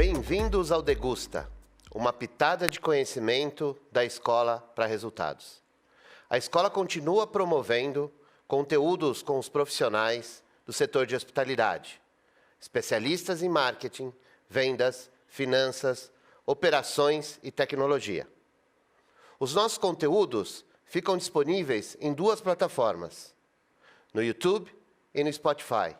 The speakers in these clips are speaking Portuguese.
Bem-vindos ao Degusta, uma pitada de conhecimento da Escola para Resultados. A escola continua promovendo conteúdos com os profissionais do setor de hospitalidade, especialistas em marketing, vendas, finanças, operações e tecnologia. Os nossos conteúdos ficam disponíveis em duas plataformas, no YouTube e no Spotify.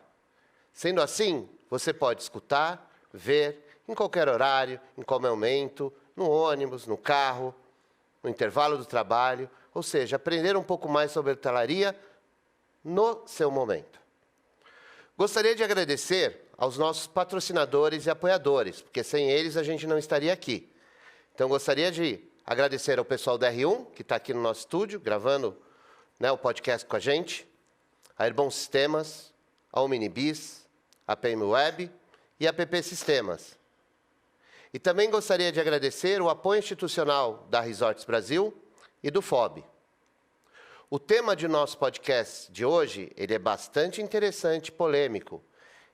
Sendo assim, você pode escutar, ver, em qualquer horário, em qualquer momento, no ônibus, no carro, no intervalo do trabalho, ou seja, aprender um pouco mais sobre hotelaria no seu momento. Gostaria de agradecer aos nossos patrocinadores e apoiadores, porque sem eles a gente não estaria aqui. Então, gostaria de agradecer ao pessoal da R1, que está aqui no nosso estúdio, gravando, o podcast com a gente, a Airbon Sistemas, a Omnibis, a PM Web e a PP Sistemas. E também gostaria de agradecer o apoio institucional da Resorts Brasil e do FOB. O tema de nosso podcast de hoje, ele é bastante interessante e polêmico,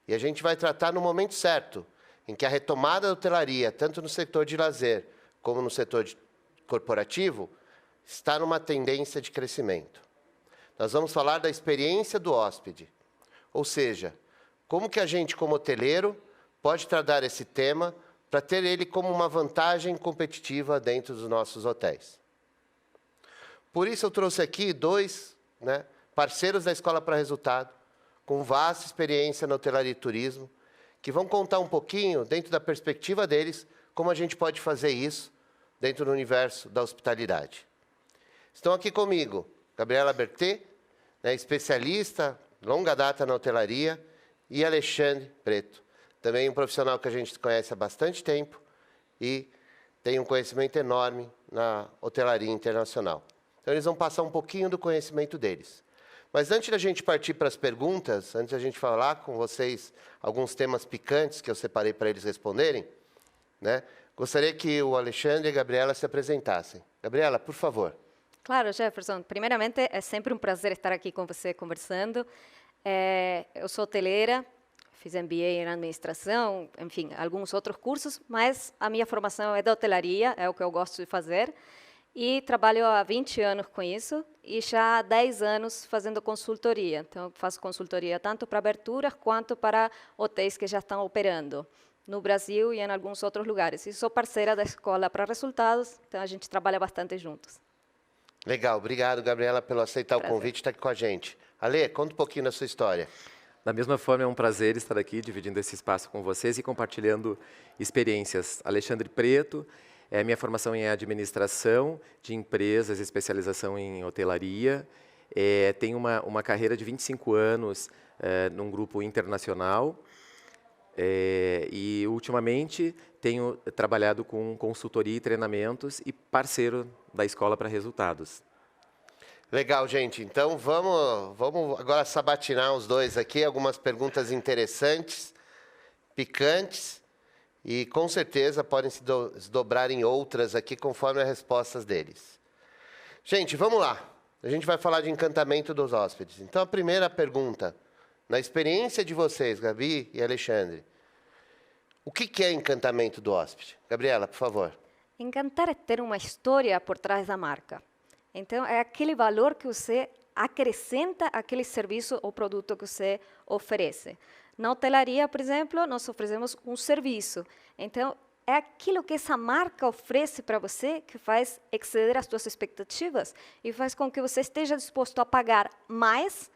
e a gente vai tratar no momento certo, em que a retomada da hotelaria, tanto no setor de lazer como no setor corporativo, está numa tendência de crescimento. Nós vamos falar da experiência do hóspede, ou seja, como que a gente, como hoteleiro, pode tratar esse tema para ter ele como uma vantagem competitiva dentro dos nossos hotéis. Por isso eu trouxe aqui dois parceiros da Escola para Resultado, com vasta experiência na hotelaria e turismo, que vão contar um pouquinho, dentro da perspectiva deles, como a gente pode fazer isso dentro do universo da hospitalidade. Estão aqui comigo Gabriela Berthet, especialista, longa data na hotelaria, e Alexandre Preto, também um profissional que a gente conhece há bastante tempo e tem um conhecimento enorme na hotelaria internacional. Então, eles vão passar um pouquinho do conhecimento deles. Mas antes da gente partir para as perguntas, antes da gente falar com vocês alguns temas picantes que eu separei para eles responderem, gostaria que o Alexandre e a Gabriela se apresentassem. Gabriela, por favor. Claro, Jefferson. Primeiramente, é sempre um prazer estar aqui com você conversando. Eu sou hoteleira, fiz MBA em administração, enfim, alguns outros cursos, mas a minha formação é da hotelaria, é o que eu gosto de fazer. E trabalho há 20 anos com isso e já há 10 anos fazendo consultoria. Então, eu faço consultoria tanto para aberturas quanto para hotéis que já estão operando no Brasil e em alguns outros lugares. E sou parceira da Escola para Resultados, então a gente trabalha bastante juntos. Legal, obrigado, Gabriela, pelo aceitar o convite e estar aqui com a gente. Ale, conta um pouquinho da sua história. Da mesma forma, é um prazer estar aqui, dividindo esse espaço com vocês e compartilhando experiências. Alexandre Preto, minha formação em administração de empresas, especialização em hotelaria. Tenho uma carreira de 25 anos num grupo internacional. E, ultimamente, tenho trabalhado com consultoria e treinamentos e parceiro da Escola para Resultados. Legal, gente. Então, vamos agora sabatinar os dois aqui. Algumas perguntas interessantes, picantes, e com certeza podem se dobrar em outras aqui, conforme as respostas deles. Gente, vamos lá. A gente vai falar de encantamento dos hóspedes. Então, a primeira pergunta, na experiência de vocês, Gabi e Alexandre, o que é encantamento do hóspede? Gabriela, por favor. Encantar é ter uma história por trás da marca. Então, é aquele valor que você acrescenta àquele serviço ou produto que você oferece. Na hotelaria, por exemplo, nós oferecemos um serviço. Então, é aquilo que essa marca oferece para você que faz exceder as suas expectativas e faz com que você esteja disposto a pagar mais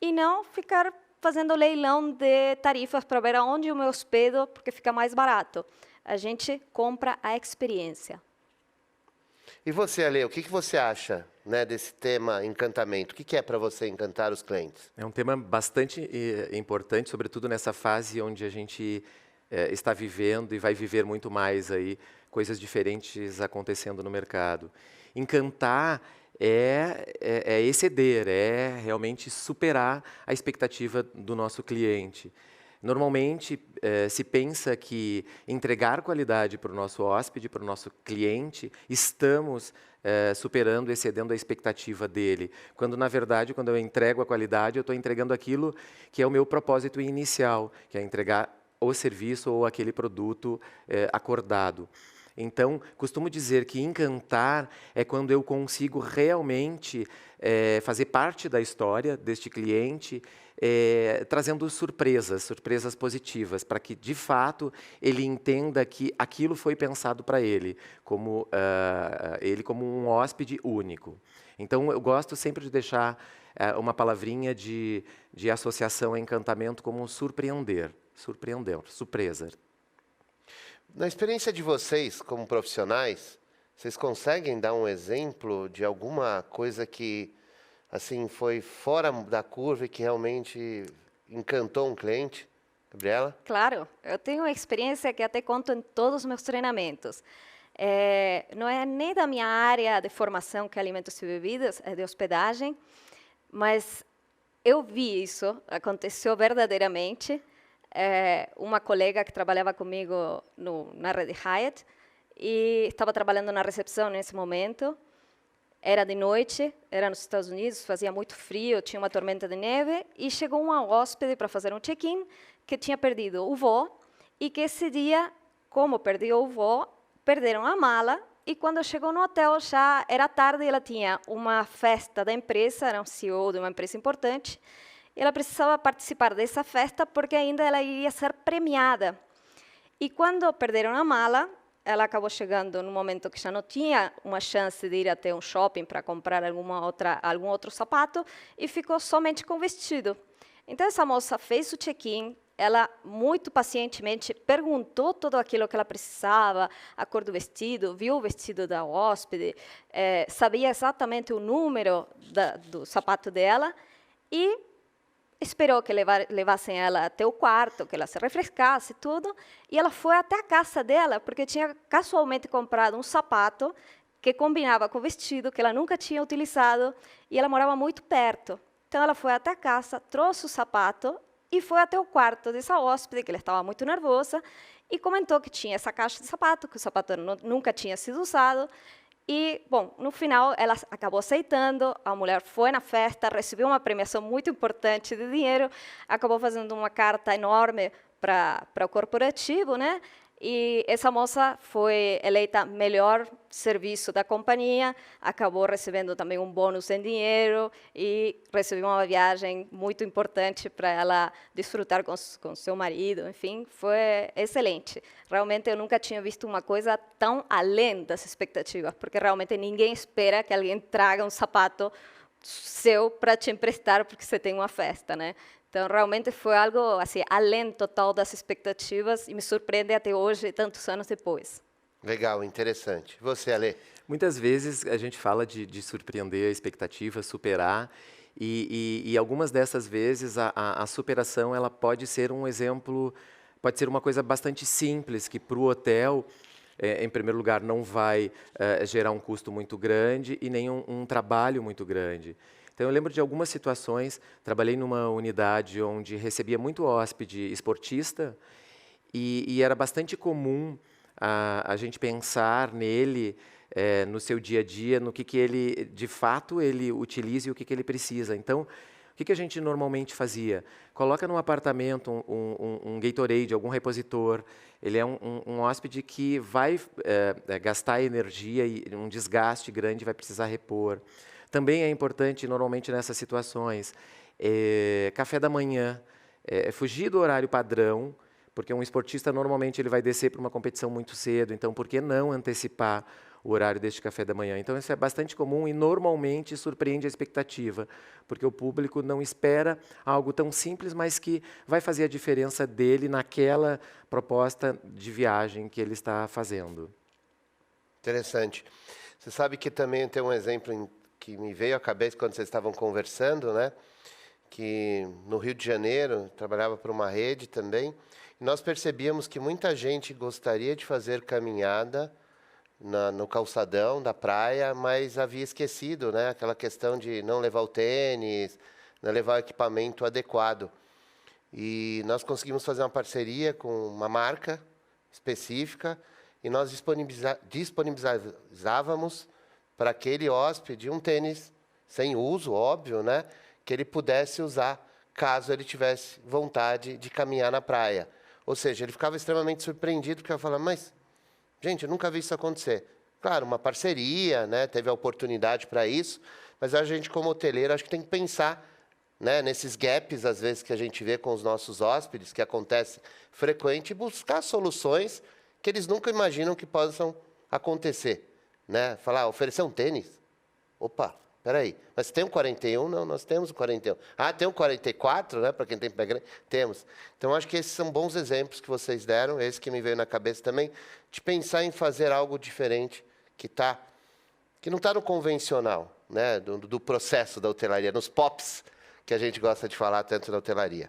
e não ficar fazendo leilão de tarifas para ver aonde eu me hospedo, porque fica mais barato. A gente compra a experiência. E você, Ale, o que você acha desse tema encantamento? O que é para você encantar os clientes? É um tema bastante importante, sobretudo nessa fase onde a gente está vivendo e vai viver muito mais aí, coisas diferentes acontecendo no mercado. Encantar é exceder, é realmente superar a expectativa do nosso cliente. Normalmente, se pensa que entregar qualidade para o nosso hóspede, para o nosso cliente, estamos superando, excedendo a expectativa dele. Quando, na verdade, quando eu entrego a qualidade, eu estou entregando aquilo que é o meu propósito inicial, que é entregar o serviço ou aquele produto acordado. Então, costumo dizer que encantar é quando eu consigo realmente fazer parte da história deste cliente, trazendo surpresas positivas, para que, de fato, ele entenda que aquilo foi pensado para ele como um hóspede único. Então, eu gosto sempre de deixar uma palavrinha de associação a encantamento como surpreender, surpresa. Na experiência de vocês, como profissionais, vocês conseguem dar um exemplo de alguma coisa que assim foi fora da curva e que realmente encantou um cliente? Gabriela? Claro, eu tenho uma experiência que até conto em todos os meus treinamentos. Não é nem da minha área de formação, que é alimentos e bebidas, é de hospedagem, mas eu vi isso, aconteceu verdadeiramente. Uma colega que trabalhava comigo na rede Hyatt e estava trabalhando na recepção nesse momento. Era de noite, era nos Estados Unidos, fazia muito frio, tinha uma tormenta de neve e chegou uma hóspede para fazer um check-in que tinha perdido o voo e que esse dia, como perdeu o voo, perderam a mala e quando chegou no hotel já era tarde e ela tinha uma festa da empresa, era um CEO de uma empresa importante. Ela precisava participar dessa festa porque ainda ela iria ser premiada. E quando perderam a mala, ela acabou chegando no momento que já não tinha uma chance de ir até um shopping para comprar algum outro sapato e ficou somente com o vestido. Então, essa moça fez o check-in, ela muito pacientemente perguntou tudo aquilo que ela precisava, a cor do vestido, viu o vestido da hóspede, sabia exatamente o número do sapato dela e esperou que levassem ela até o quarto, que ela se refrescasse, tudo, e ela foi até a casa dela, porque tinha casualmente comprado um sapato que combinava com o vestido, que ela nunca tinha utilizado, e ela morava muito perto. Então, ela foi até a casa, trouxe o sapato e foi até o quarto dessa hóspede, que ela estava muito nervosa, e comentou que tinha essa caixa de sapato, que o sapato nunca tinha sido usado. E, bom, no final, ela acabou aceitando, a mulher foi na festa, recebeu uma premiação muito importante de dinheiro, acabou fazendo uma carta enorme para o corporativo, né? E essa moça foi eleita melhor serviço da companhia, acabou recebendo também um bônus em dinheiro e recebeu uma viagem muito importante para ela desfrutar com seu marido. Enfim, foi excelente. Realmente, eu nunca tinha visto uma coisa tão além das expectativas, porque realmente ninguém espera que alguém traga um sapato seu para te emprestar porque você tem uma festa, né? Então, realmente foi algo assim, além total das expectativas e me surpreende até hoje, tantos anos depois. Legal, interessante. Você, Ale? Muitas vezes a gente fala de surpreender a expectativa, superar, e algumas dessas vezes a superação ela pode ser um exemplo, pode ser uma coisa bastante simples, que para o hotel, em primeiro lugar, não vai gerar um custo muito grande e nem um trabalho muito grande. Então, eu lembro de algumas situações, trabalhei numa unidade onde recebia muito hóspede esportista e era bastante comum a gente pensar nele, no seu dia a dia, no que ele, de fato, ele utiliza e o que ele precisa. Então, o que a gente normalmente fazia? Coloca num apartamento um Gatorade, algum repositor. Ele é um hóspede que vai gastar energia e um desgaste grande, vai precisar repor. Também é importante, normalmente, nessas situações, café da manhã, fugir do horário padrão, porque um esportista, normalmente, ele vai descer para uma competição muito cedo, então, por que não antecipar o horário deste café da manhã? Então, isso é bastante comum e, normalmente, surpreende a expectativa, porque o público não espera algo tão simples, mas que vai fazer a diferença dele naquela proposta de viagem que ele está fazendo. Interessante. Você sabe que também tem um exemplo que me veio à cabeça quando vocês estavam conversando, né? Que no Rio de Janeiro, trabalhava para uma rede também, e nós percebíamos que muita gente gostaria de fazer caminhada no calçadão da praia, mas havia esquecido, né? Aquela questão de não levar o tênis, não levar o equipamento adequado. E nós conseguimos fazer uma parceria com uma marca específica e nós disponibilizávamos para aquele hóspede um tênis sem uso, óbvio, né? Que ele pudesse usar caso ele tivesse vontade de caminhar na praia. Ou seja, ele ficava extremamente surpreendido, porque eu falava, mas, gente, eu nunca vi isso acontecer. Claro, uma parceria, né, teve a oportunidade para isso, mas a gente, como hoteleiro, acho que tem que pensar, né, nesses gaps, às vezes, que a gente vê com os nossos hóspedes, que acontece frequente, e buscar soluções que eles nunca imaginam que possam acontecer. Né? Falar, oferecer um tênis? Opa, peraí, mas tem um 41? Não, nós temos um 41. Ah, tem um 44, né, para quem tem pé grande? Temos. Então, acho que esses são bons exemplos que vocês deram, esse que me veio na cabeça também, de pensar em fazer algo diferente, que não está no convencional, né, do processo da hotelaria, nos POPs, que a gente gosta de falar tanto na hotelaria.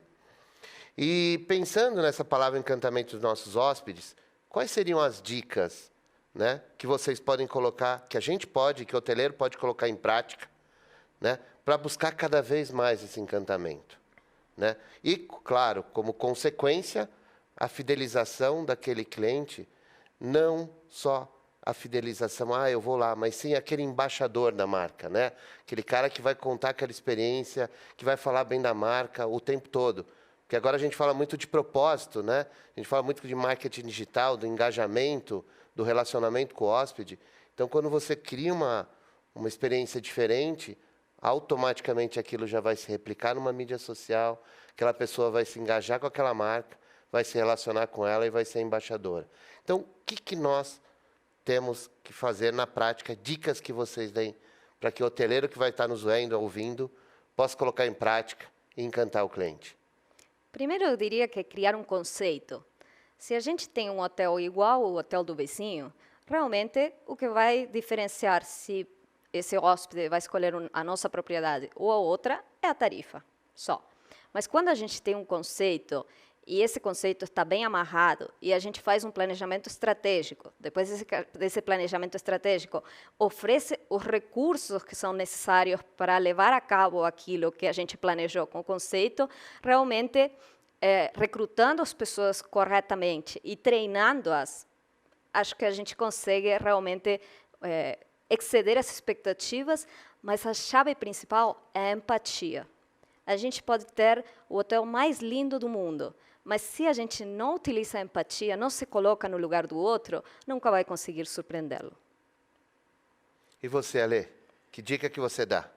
E pensando nessa palavra encantamento dos nossos hóspedes, quais seriam as dicas, né, que vocês podem colocar, que a gente pode, que o hoteleiro pode colocar em prática, né, para buscar cada vez mais esse encantamento, né? E, claro, como consequência, a fidelização daquele cliente, não só a fidelização, eu vou lá, mas sim aquele embaixador da marca, né? Aquele cara que vai contar aquela experiência, que vai falar bem da marca o tempo todo. Porque agora a gente fala muito de propósito, né? A gente fala muito de marketing digital, do engajamento, do relacionamento com o hóspede. Então, quando você cria uma experiência diferente, automaticamente aquilo já vai se replicar numa mídia social, aquela pessoa vai se engajar com aquela marca, vai se relacionar com ela e vai ser embaixadora. Então, o que nós temos que fazer na prática, dicas que vocês deem para que o hoteleiro que vai estar nos vendo, ouvindo, possa colocar em prática e encantar o cliente? Primeiro, eu diria que é criar um conceito. Se a gente tem um hotel igual ao hotel do vizinho, realmente o que vai diferenciar se esse hóspede vai escolher a nossa propriedade ou a outra é a tarifa, só. Mas quando a gente tem um conceito e esse conceito está bem amarrado e a gente faz um planejamento estratégico, depois desse planejamento estratégico, oferece os recursos que são necessários para levar a cabo aquilo que a gente planejou com o conceito, realmente recrutando as pessoas corretamente e treinando-as, acho que a gente consegue realmente exceder as expectativas, mas a chave principal é a empatia. A gente pode ter o hotel mais lindo do mundo, mas se a gente não utiliza a empatia, não se coloca no lugar do outro, nunca vai conseguir surpreendê-lo. E você, Ale? Que dica que você dá?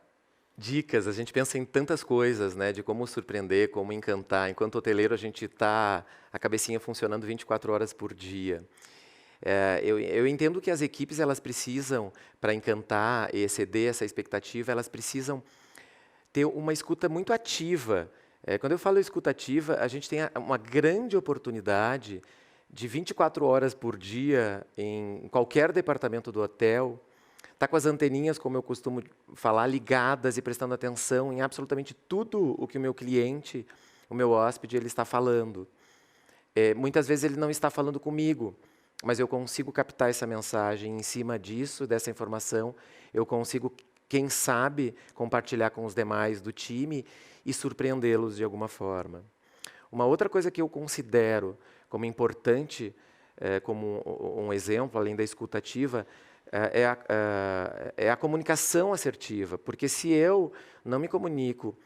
Dicas, a gente pensa em tantas coisas, né, de como surpreender, como encantar. Enquanto hoteleiro, a gente está a cabecinha funcionando 24 horas por dia. Eu entendo que as equipes elas precisam, para encantar e exceder essa expectativa, elas precisam ter uma escuta muito ativa. Quando eu falo escuta ativa, a gente tem uma grande oportunidade de 24 horas por dia em qualquer departamento do hotel, estar com as anteninhas, como eu costumo falar, ligadas e prestando atenção em absolutamente tudo o que o meu cliente, o meu hóspede, ele está falando. Muitas vezes ele não está falando comigo, mas eu consigo captar essa mensagem em cima disso, dessa informação, eu consigo, quem sabe, compartilhar com os demais do time e surpreendê-los de alguma forma. Uma outra coisa que eu considero como importante, como um exemplo, além da escuta ativa, é a comunicação assertiva, porque se eu não me comunico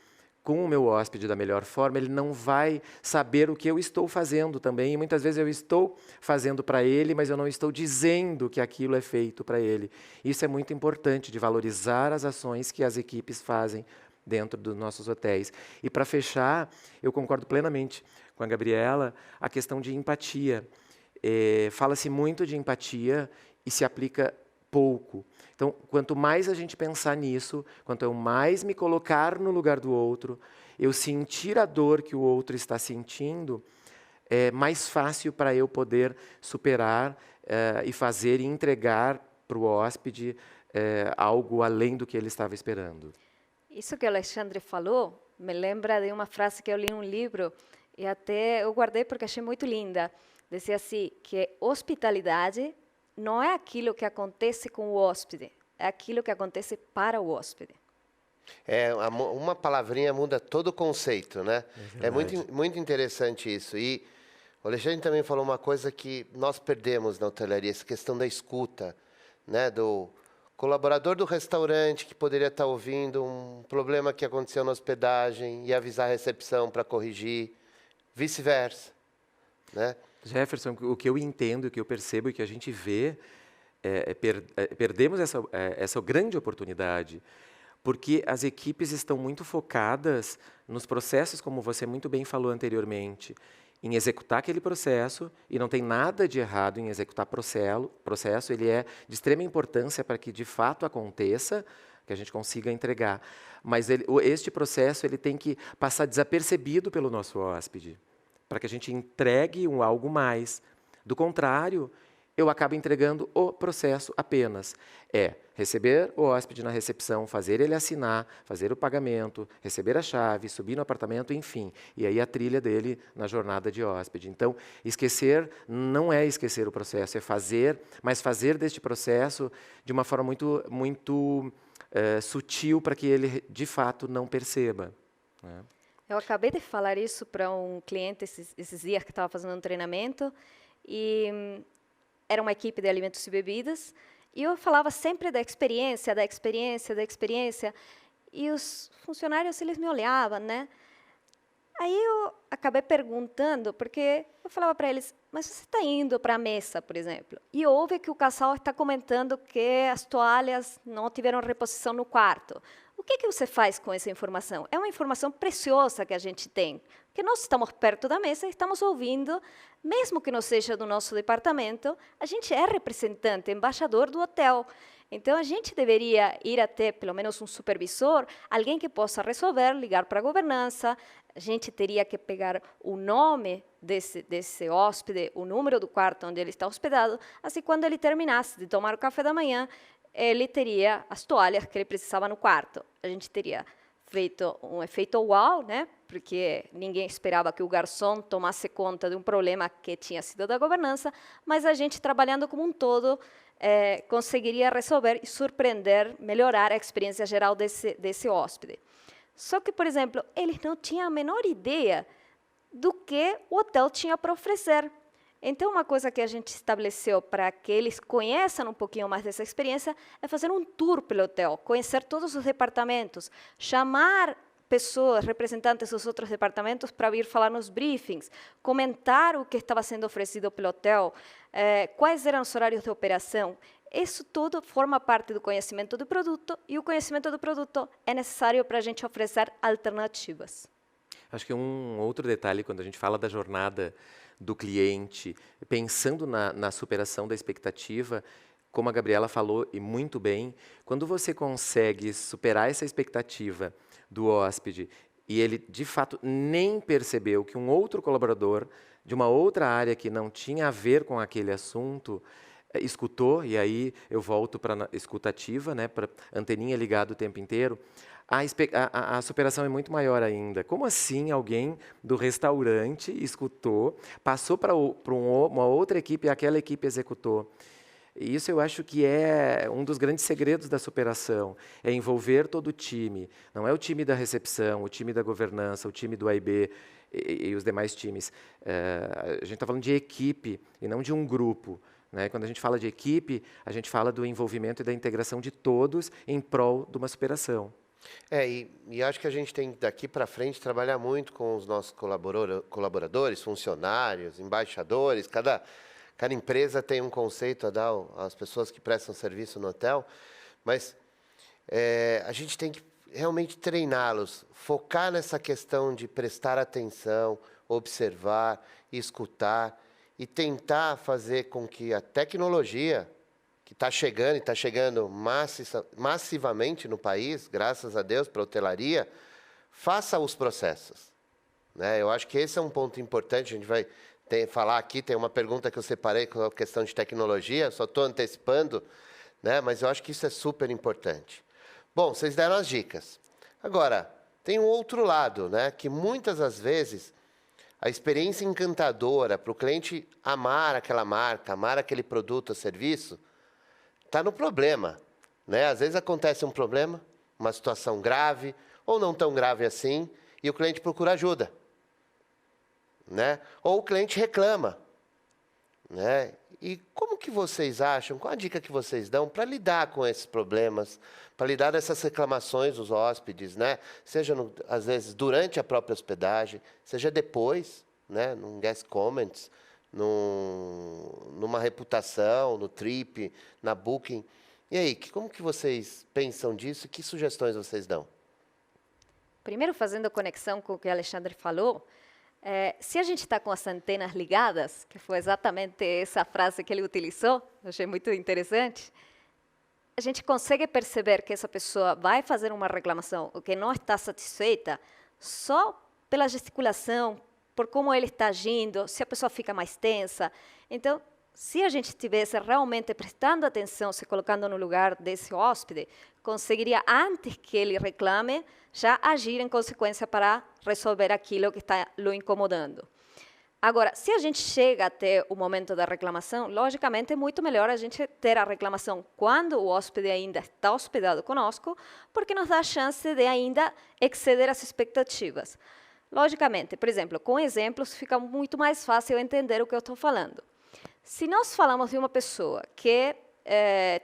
com o meu hóspede da melhor forma, ele não vai saber o que eu estou fazendo também, e muitas vezes eu estou fazendo para ele, mas eu não estou dizendo que aquilo é feito para ele. Isso é muito importante, de valorizar as ações que as equipes fazem dentro dos nossos hotéis. E para fechar, eu concordo plenamente com a Gabriela, a questão de empatia. Fala-se muito de empatia e se aplica pouco. Então, quanto mais a gente pensar nisso, quanto eu mais me colocar no lugar do outro, eu sentir a dor que o outro está sentindo, é mais fácil para eu poder superar e fazer e entregar para o hóspede algo além do que ele estava esperando. Isso que o Alexandre falou me lembra de uma frase que eu li em um livro e até eu guardei porque achei muito linda. Dizia assim, que hospitalidade não é aquilo que acontece com o hóspede, é aquilo que acontece para o hóspede. Uma palavrinha muda todo o conceito, né? É muito interessante isso. E o Alexandre também falou uma coisa que nós perdemos na hotelaria, essa questão da escuta, né? Do colaborador do restaurante que poderia estar ouvindo um problema que aconteceu na hospedagem e avisar a recepção para corrigir, vice-versa. né? Jefferson, o que eu entendo, o que eu percebo e que a gente vê, perdemos essa grande oportunidade, porque as equipes estão muito focadas nos processos, como você muito bem falou anteriormente, em executar aquele processo, e não tem nada de errado em executar processo, ele é de extrema importância para que de fato aconteça, que a gente consiga entregar. Mas este processo ele tem que passar desapercebido pelo nosso hóspede, para que a gente entregue algo mais. Do contrário, eu acabo entregando o processo apenas. Receber o hóspede na recepção, fazer ele assinar, fazer o pagamento, receber a chave, subir no apartamento, enfim. E aí a trilha dele na jornada de hóspede. Então, esquecer não é esquecer o processo, é fazer, mas fazer deste processo de uma forma muito sutil para que ele, de fato, não perceba, né? Eu acabei de falar isso para um cliente esses dias que estava fazendo um treinamento e era uma equipe de alimentos e bebidas e eu falava sempre da experiência, da experiência, da experiência e os funcionários eles me olhavam, né? Aí eu acabei perguntando porque eu falava para eles, mas você está indo para a mesa, por exemplo, e ouve que o casal está comentando que as toalhas não tiveram reposição no quarto. O que você faz com essa informação? É uma informação preciosa que a gente tem, porque nós estamos perto da mesa e estamos ouvindo, mesmo que não seja do nosso departamento, a gente é representante, embaixador do hotel. Então, a gente deveria ir até, pelo menos, um supervisor, alguém que possa resolver, ligar para a governança, a gente teria que pegar o nome desse hóspede, o número do quarto onde ele está hospedado, assim, quando ele terminasse de tomar o café da manhã, ele teria as toalhas que ele precisava no quarto. A gente teria feito um efeito uau, né? Porque ninguém esperava que o garçom tomasse conta de um problema que tinha sido da governança, mas a gente, trabalhando como um todo, conseguiria resolver e surpreender, melhorar a experiência geral desse hóspede. Só que, por exemplo, eles não tinham a menor ideia do que o hotel tinha para oferecer. Então, uma coisa que a gente estabeleceu para que eles conheçam um pouquinho mais dessa experiência é fazer um tour pelo hotel, conhecer todos os departamentos, chamar pessoas, representantes dos outros departamentos para vir falar nos briefings, comentar o que estava sendo oferecido pelo hotel, quais eram os horários de operação. Isso tudo forma parte do conhecimento do produto e o conhecimento do produto é necessário para a gente oferecer alternativas. Acho que um outro detalhe, quando a gente fala da jornada do cliente, pensando na superação da expectativa, como a Gabriela falou, e muito bem, quando você consegue superar essa expectativa do hóspede e ele, de fato, nem percebeu que um outro colaborador de uma outra área que não tinha a ver com aquele assunto escutou, e aí eu volto para a escutativa, né, para anteninha ligada o tempo inteiro, a superação é muito maior ainda. Como assim alguém do restaurante escutou, passou para uma outra equipe e aquela equipe executou? E isso eu acho que é um dos grandes segredos da superação, é envolver todo o time. Não é o time da recepção, o time da governança, o time do AIB e os demais times. A gente está falando de equipe e não de um grupo, né? Quando a gente fala de equipe, a gente fala do envolvimento e da integração de todos em prol de uma superação. E acho que a gente tem, daqui para frente, trabalhar muito com os nossos colaboradores, funcionários, embaixadores. Cada empresa tem um conceito a dar às pessoas que prestam serviço no hotel, mas a gente tem que realmente treiná-los, focar nessa questão de prestar atenção, observar, escutar e tentar fazer com que a tecnologia que está chegando, e está chegando massivamente no país, graças a Deus, para a hotelaria, faça os processos, né? Eu acho que esse é um ponto importante, a gente vai falar aqui, tem uma pergunta que eu separei com a questão de tecnologia, só estou antecipando, né? Mas eu acho que isso é super importante. Bom, vocês deram as dicas. Agora, tem um outro lado, né? Que muitas das vezes a experiência encantadora para o cliente amar aquela marca, amar aquele produto ou serviço, está no problema, né? Às vezes acontece um problema, uma situação grave, ou não tão grave assim, e o cliente procura ajuda, né? Ou o cliente reclama, né? E como que vocês acham, qual a dica que vocês dão para lidar com esses problemas, para lidar dessas reclamações dos hóspedes, né? Seja, às vezes, durante a própria hospedagem, seja depois, né, num guest comments, numa reputação, no Trip, na Booking. E aí, como que vocês pensam disso e que sugestões vocês dão? Primeiro, fazendo conexão com o que o Alexandre falou, se a gente está com as antenas ligadas, que foi exatamente essa frase que ele utilizou, eu achei muito interessante, a gente consegue perceber que essa pessoa vai fazer uma reclamação ou que não está satisfeita só pela gesticulação, por como ele está agindo, se a pessoa fica mais tensa. Então, se a gente estivesse realmente prestando atenção, se colocando no lugar desse hóspede, conseguiria, antes que ele reclame, já agir em consequência para resolver aquilo que está o incomodando. Agora, se a gente chega até o momento da reclamação, logicamente é muito melhor a gente ter a reclamação quando o hóspede ainda está hospedado conosco, porque nos dá a chance de ainda exceder as expectativas. Logicamente, por exemplo, com exemplos fica muito mais fácil entender o que eu estou falando. Se nós falamos de uma pessoa que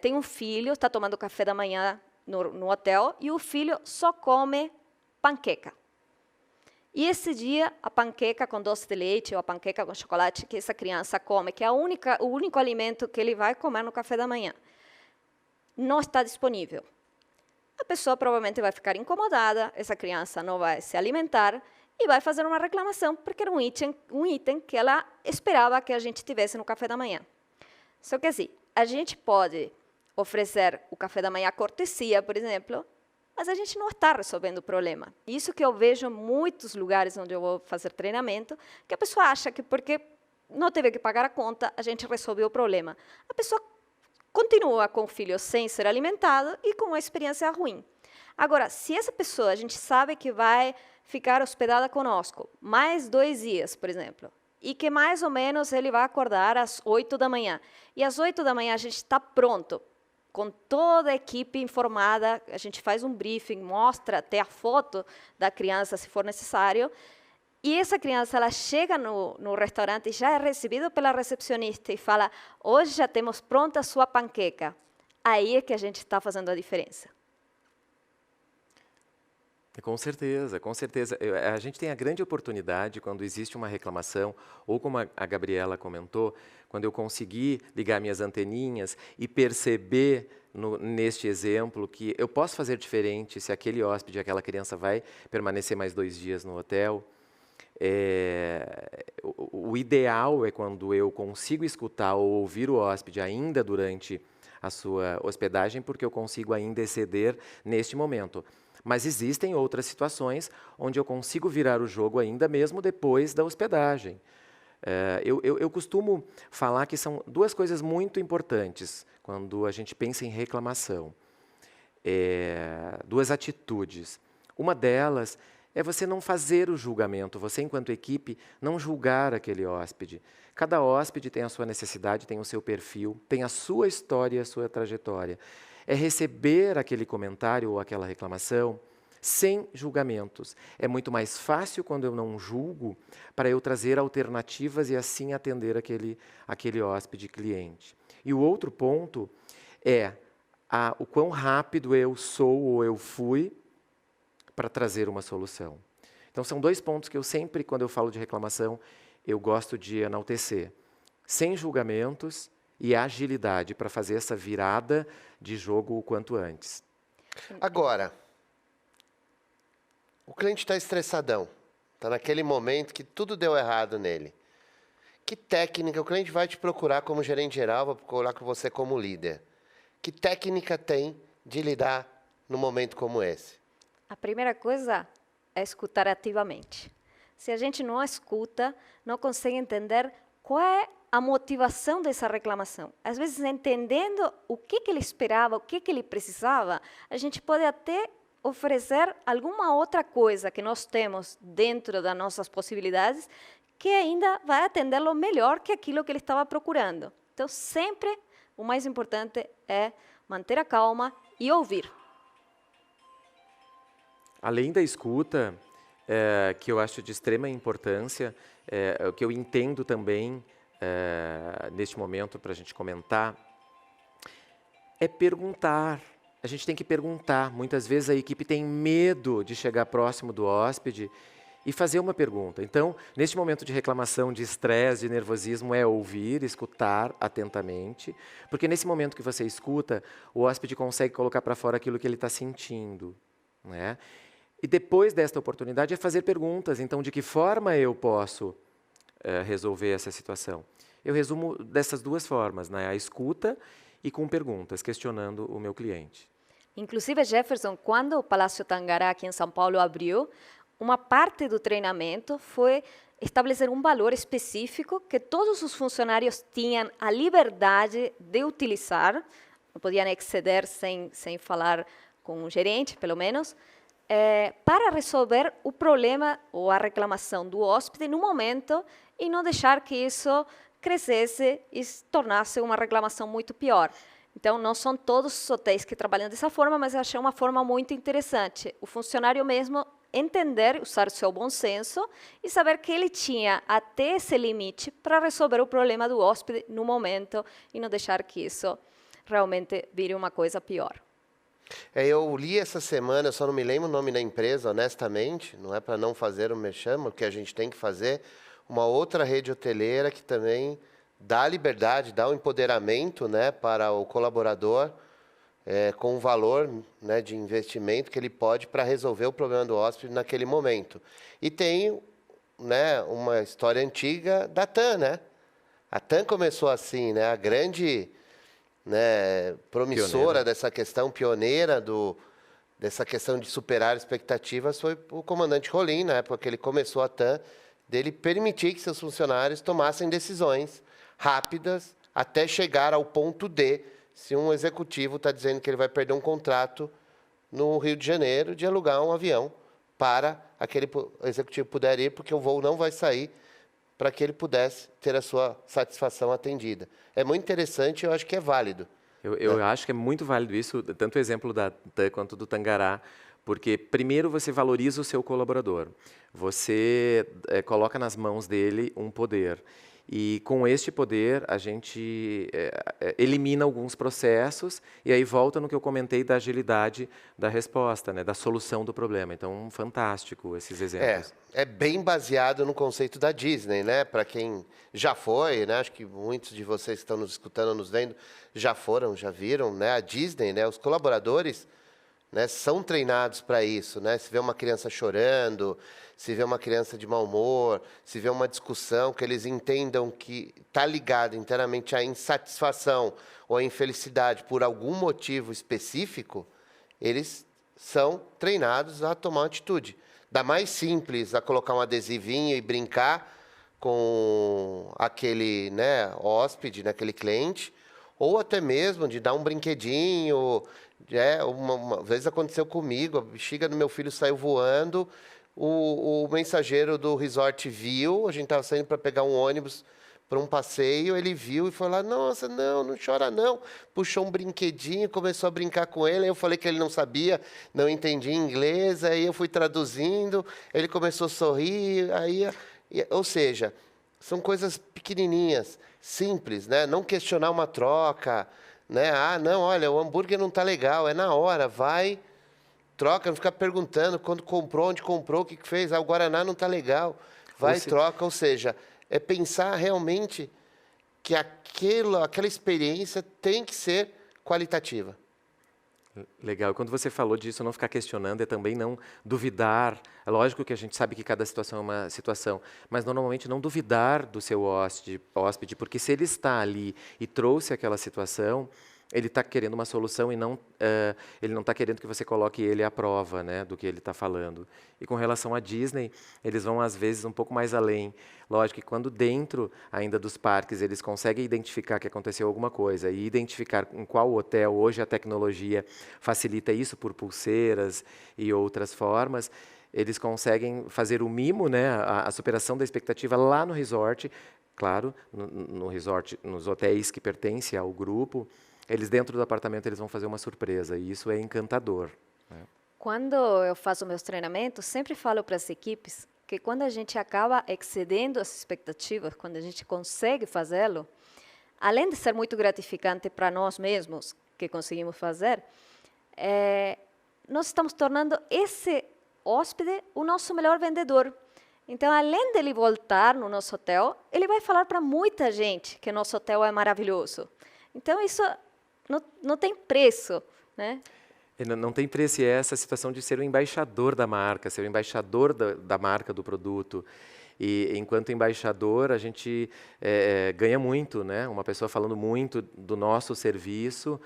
tem um filho, está tomando café da manhã no hotel, e o filho só come panqueca. E esse dia, a panqueca com doce de leite ou a panqueca com chocolate que essa criança come, que é o único alimento que ele vai comer no café da manhã, não está disponível. A pessoa provavelmente vai ficar incomodada, essa criança não vai se alimentar e vai fazer uma reclamação, porque era um item que ela esperava que a gente tivesse no café da manhã. Só que assim, a gente pode oferecer o café da manhã cortesia, por exemplo, mas a gente não está resolvendo o problema. Isso que eu vejo em muitos lugares onde eu vou fazer treinamento, que a pessoa acha que porque não teve que pagar a conta, a gente resolveu o problema. A pessoa continua com o filho sem ser alimentado e com uma experiência ruim. Agora, se essa pessoa, a gente sabe que vai ficar hospedada conosco mais 2 dias, por exemplo, e que mais ou menos ele vai acordar às 8 da manhã, e às 8 da manhã a gente está pronto, com toda a equipe informada, a gente faz um briefing, mostra até a foto da criança, se for necessário, e essa criança ela chega no restaurante e já é recebida pela recepcionista e fala, hoje já temos pronta a sua panqueca. Aí é que a gente está fazendo a diferença. Com certeza, com certeza. A gente tem a grande oportunidade, quando existe uma reclamação, ou como a Gabriela comentou, quando eu conseguir ligar minhas anteninhas e perceber, neste exemplo, que eu posso fazer diferente se aquele hóspede, aquela criança vai permanecer mais 2 dias no hotel. O ideal é quando eu consigo escutar ou ouvir o hóspede ainda durante a sua hospedagem, porque eu consigo ainda exceder neste momento. Mas existem outras situações onde eu consigo virar o jogo ainda mesmo depois da hospedagem. Eu costumo falar que são 2 coisas muito importantes quando a gente pensa em reclamação. 2 atitudes. Uma delas é você não fazer o julgamento, você, enquanto equipe, não julgar aquele hóspede. Cada hóspede tem a sua necessidade, tem o seu perfil, tem a sua história e a sua trajetória. É receber aquele comentário ou aquela reclamação sem julgamentos. É muito mais fácil quando eu não julgo para eu trazer alternativas e assim atender aquele hóspede cliente. E o outro ponto é o quão rápido eu sou ou eu fui para trazer uma solução. Então, são 2 pontos que eu sempre, quando eu falo de reclamação, eu gosto de enaltecer. Sem julgamentos e agilidade para fazer essa virada de jogo o quanto antes. Agora, o cliente está estressadão, está naquele momento que tudo deu errado nele. Que técnica, o cliente vai te procurar como gerente geral, vai procurar com você como líder. Que técnica tem de lidar num momento como esse? A primeira coisa é escutar ativamente. Se a gente não escuta, não consegue entender qual é a motivação dessa reclamação. Às vezes, entendendo o que ele esperava, o que ele precisava, a gente pode até oferecer alguma outra coisa que nós temos dentro das nossas possibilidades que ainda vai atendê-lo melhor que aquilo que ele estava procurando. Então, sempre o mais importante é manter a calma e ouvir. Além da escuta, que eu acho de extrema importância, o que eu entendo também neste momento para a gente comentar, é perguntar. A gente tem que perguntar. Muitas vezes a equipe tem medo de chegar próximo do hóspede e fazer uma pergunta. Então, neste momento de reclamação, de estresse, de nervosismo, é ouvir, escutar atentamente, porque nesse momento que você escuta, o hóspede consegue colocar para fora aquilo que ele está sentindo, né? E depois desta oportunidade é fazer perguntas. Então, de que forma eu posso resolver essa situação? Eu resumo dessas duas formas, né? A escuta e com perguntas, questionando o meu cliente. Inclusive, Jefferson, quando o Palácio Tangará aqui em São Paulo abriu, uma parte do treinamento foi estabelecer um valor específico que todos os funcionários tinham a liberdade de utilizar, não podiam exceder sem falar com o gerente, pelo menos, para resolver o problema ou a reclamação do hóspede no momento e não deixar que isso crescesse e se tornasse uma reclamação muito pior. Então, não são todos os hotéis que trabalham dessa forma, mas eu achei uma forma muito interessante. O funcionário mesmo entender, usar o seu bom senso e saber que ele tinha até esse limite para resolver o problema do hóspede no momento e não deixar que isso realmente vire uma coisa pior. Eu li essa semana, eu só não me lembro o nome da empresa, honestamente, não é para não fazer o merchan, o que a gente tem que fazer, uma outra rede hoteleira que também dá liberdade, dá o empoderamento, né, para o colaborador, com o valor, né, de investimento que ele pode para resolver o problema do hóspede naquele momento. E tem, né, uma história antiga da TAM, né? A TAM começou assim, né, a grande, né, promissora Pioneira. dessa questão, pioneira dessa questão de superar expectativas foi o comandante Rolim, na época que ele começou a TAM, dele permitir que seus funcionários tomassem decisões rápidas até chegar ao ponto D, se um executivo está dizendo que ele vai perder um contrato no Rio de Janeiro de alugar um avião para aquele executivo puder ir, porque o voo não vai sair, para que ele pudesse ter a sua satisfação atendida. É muito interessante e eu acho que é válido. Eu acho que é muito válido isso, tanto o exemplo da TAM quanto do Tangará, porque primeiro você valoriza o seu colaborador, você coloca nas mãos dele um poder. E com este poder, a gente elimina alguns processos e aí volta no que eu comentei da agilidade da resposta, né, da solução do problema. Então, fantástico esses exemplos. É bem baseado no conceito da Disney, né? Para quem já foi, né? Acho que muitos de vocês que estão nos escutando, nos vendo, já foram, já viram, né? A Disney, né? Os colaboradores, né, são treinados para isso, né? Se vê uma criança chorando, se vê uma criança de mau humor, se vê uma discussão, que eles entendam que está ligado inteiramente à insatisfação ou à infelicidade por algum motivo específico, eles são treinados a tomar uma atitude. Da mais simples, a colocar um adesivinho e brincar com aquele, né, hóspede, naquele cliente, ou até mesmo de dar um brinquedinho. Uma vez aconteceu comigo, a bexiga do meu filho saiu voando, o mensageiro do resort viu, a gente estava saindo para pegar um ônibus para um passeio, ele viu e falou lá, nossa, não chora não, puxou um brinquedinho, começou a brincar com ele, aí eu falei que ele não sabia, não entendia inglês, aí eu fui traduzindo, ele começou a sorrir, ou seja, são coisas pequenininhas, simples, né? Não questionar uma troca, né? Ah, não, olha, o hambúrguer não está legal, é na hora, vai, troca, não ficar perguntando quando comprou, onde comprou, o que fez, o Guaraná não está legal, vai, troca, ou seja, é pensar realmente que aquela experiência tem que ser qualitativa. Legal. Quando você falou disso, não ficar questionando, é também não duvidar. É lógico que a gente sabe que cada situação é uma situação, mas normalmente não duvidar do seu hóspede, porque se ele está ali e trouxe aquela situação, ele está querendo uma solução e não, ele não está querendo que você coloque ele à prova, né, do que ele está falando. E com relação à Disney, eles vão às vezes um pouco mais além. Lógico que quando dentro ainda dos parques eles conseguem identificar que aconteceu alguma coisa e identificar em qual hotel hoje a tecnologia facilita isso por pulseiras e outras formas, eles conseguem fazer o mimo, né, a superação da expectativa lá no resort, claro, no resort, nos hotéis que pertencem ao grupo. Eles dentro do apartamento eles vão fazer uma surpresa e isso é encantador, né? Quando eu faço meus treinamentos, sempre falo para as equipes que quando a gente acaba excedendo as expectativas, quando a gente consegue fazê-lo, além de ser muito gratificante para nós mesmos que conseguimos fazer, nós estamos tornando esse hóspede o nosso melhor vendedor. Então, além dele voltar no nosso hotel, ele vai falar para muita gente que nosso hotel é maravilhoso. Então, isso não tem preço, né? Não tem preço, e é essa situação de ser o embaixador da marca, ser o embaixador da marca, do produto. E, enquanto embaixador, a gente ganha muito, né? Uma pessoa falando muito do nosso serviço.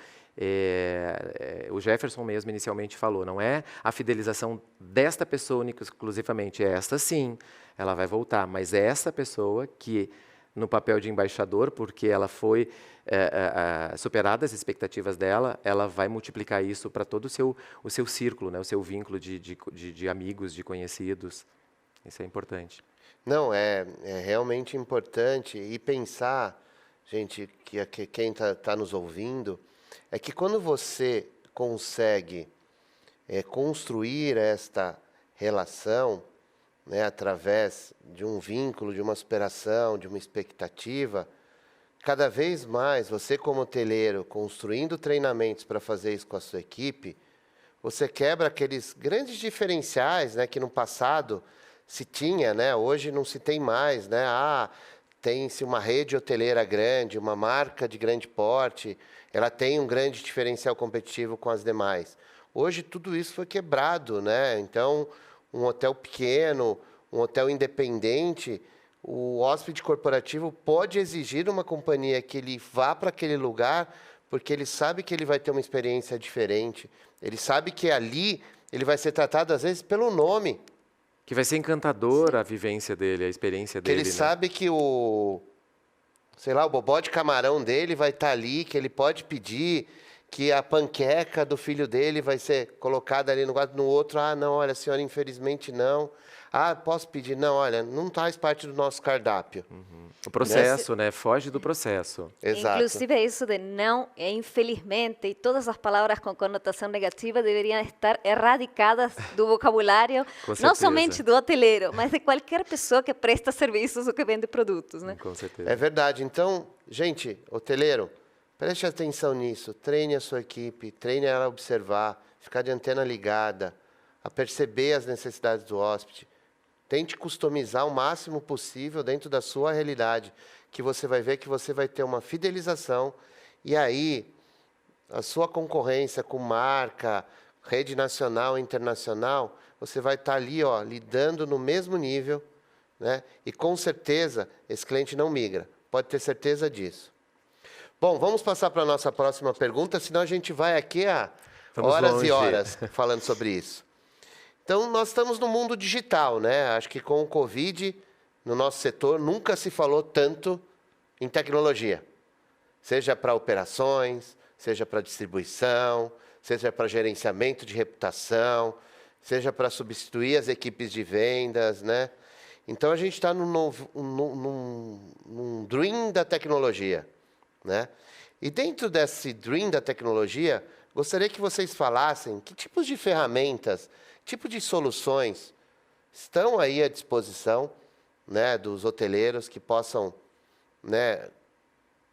O Jefferson mesmo inicialmente falou, não é a fidelização desta pessoa única exclusivamente, esta sim, ela vai voltar, mas é essa pessoa que, no papel de embaixador, porque ela foi superada as expectativas dela, ela vai multiplicar isso para todo o seu círculo, né? O seu vínculo de amigos, de conhecidos. Isso é importante. Não, é realmente importante. E pensar, gente, que quem está nos ouvindo, é que quando você consegue construir esta relação, né, através de um vínculo, de uma superação, de uma expectativa, cada vez mais você, como hoteleiro, construindo treinamentos para fazer isso com a sua equipe, você quebra aqueles grandes diferenciais, né, que no passado se tinha, né, hoje não se tem mais, né? Tem-se uma rede hoteleira grande, uma marca de grande porte, ela tem um grande diferencial competitivo com as demais. Hoje tudo isso foi quebrado, né? Então, um hotel pequeno, um hotel independente, o hóspede corporativo pode exigir uma companhia que ele vá para aquele lugar, porque ele sabe que ele vai ter uma experiência diferente. Ele sabe que ali ele vai ser tratado, às vezes, pelo nome. Que vai ser encantadora a vivência dele, a experiência dele. Que ele sabe que o bobó de camarão dele vai estar ali, que ele pode pedir, que a panqueca do filho dele vai ser colocada ali no outro. Não, olha, senhora, infelizmente não. Posso pedir? Não, olha, não faz parte do nosso cardápio. O processo, né? Foge do processo. Exato. Inclusive, isso de não, infelizmente, e todas as palavras com conotação negativa deveriam estar erradicadas do vocabulário, Com não certeza. somente do hoteleiro, mas de qualquer pessoa que presta serviços ou que vende produtos, né? Com certeza. É verdade. Então, gente, hoteleiro, preste atenção nisso. Treine a sua equipe, treine ela a observar, ficar de antena ligada, a perceber as necessidades do hóspede. Tente customizar o máximo possível dentro da sua realidade, que você vai ver que você vai ter uma fidelização e aí a sua concorrência com marca, rede nacional e internacional, você vai estar ali, lidando no mesmo nível, né? E com certeza esse cliente não migra, pode ter certeza disso. Bom, vamos passar para a nossa próxima pergunta, senão a gente vai aqui há horas e horas falando sobre isso. Então, nós estamos no mundo digital, né? Acho que com o Covid, no nosso setor, nunca se falou tanto em tecnologia. Seja para operações, seja para distribuição, seja para gerenciamento de reputação, seja para substituir as equipes de vendas, né? Então, a gente está num dream da tecnologia, né? E dentro desse dream da tecnologia, gostaria que vocês falassem que tipos de ferramentas, tipo de soluções estão aí à disposição, né, dos hoteleiros que possam, né,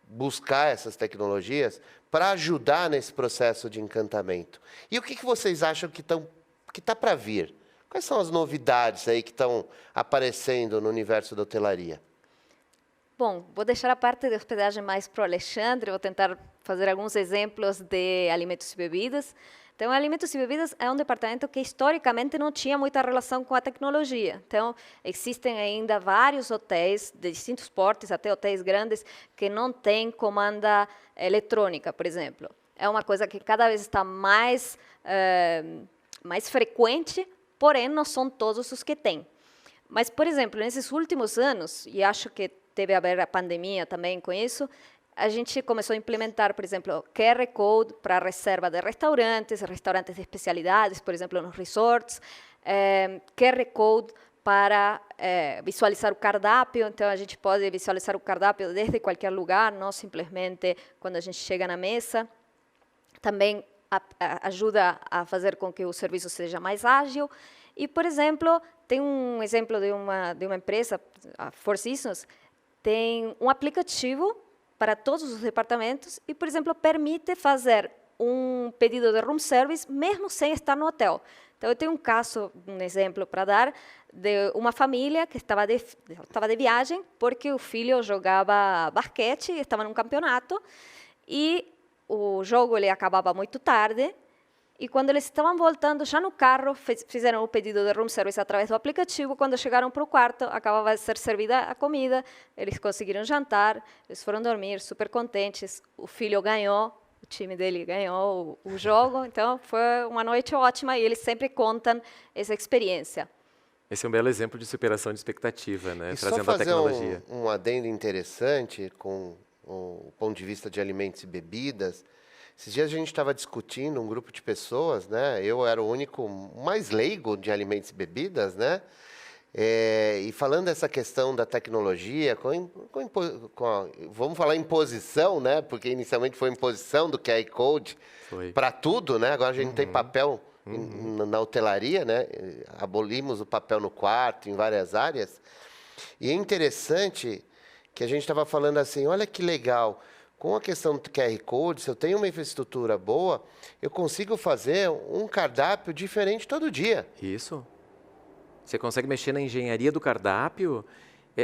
buscar essas tecnologias para ajudar nesse processo de encantamento. E o que vocês acham que está para vir? Quais são as novidades aí que estão aparecendo no universo da hotelaria? Bom, vou deixar a parte de hospedagem mais para o Alexandre, vou tentar fazer alguns exemplos de alimentos e bebidas. Então, alimentos e bebidas é um departamento que historicamente não tinha muita relação com a tecnologia. Então, existem ainda vários hotéis de distintos portes, até hotéis grandes, que não têm comanda eletrônica, por exemplo. É uma coisa que cada vez está mais frequente, porém não são todos os que têm. Mas, por exemplo, nesses últimos anos, e acho que teve a ver a pandemia também com isso, a gente começou a implementar, por exemplo, QR Code para reserva de restaurantes de especialidades, por exemplo, nos resorts, QR Code para visualizar o cardápio, então a gente pode visualizar o cardápio desde qualquer lugar, não simplesmente quando a gente chega na mesa. Também ajuda a fazer com que o serviço seja mais ágil. E, por exemplo, tem um exemplo de uma empresa, a Four Seasons, tem um aplicativo para todos os departamentos e, por exemplo, permite fazer um pedido de room service, mesmo sem estar no hotel. Então, eu tenho um caso, um exemplo para dar, de uma família que estava de viagem porque o filho jogava basquete, estava num campeonato, e o jogo ele acabava muito tarde, e quando eles estavam voltando, já no carro, fizeram o pedido de room service através do aplicativo. Quando chegaram para o quarto, acabava de ser servida a comida, eles conseguiram jantar, eles foram dormir super contentes, o filho ganhou, o time dele ganhou o jogo, então foi uma noite ótima e eles sempre contam essa experiência. Esse é um belo exemplo de superação de expectativa, né? E Trazendo só a fazer tecnologia. um adendo interessante com o ponto de vista de alimentos e bebidas. Esses dias a gente estava discutindo, um grupo de pessoas, né? Eu era o único mais leigo de alimentos e bebidas, né? E falando dessa questão da tecnologia, vamos falar imposição, né? Porque inicialmente foi imposição do QR Code para tudo, né? Agora a gente não tem papel na hotelaria, né? Abolimos o papel no quarto, em várias áreas. E é interessante que a gente estava falando assim, olha que legal, com a questão do QR Code, se eu tenho uma infraestrutura boa, eu consigo fazer um cardápio diferente todo dia. Isso. Você consegue mexer na engenharia do cardápio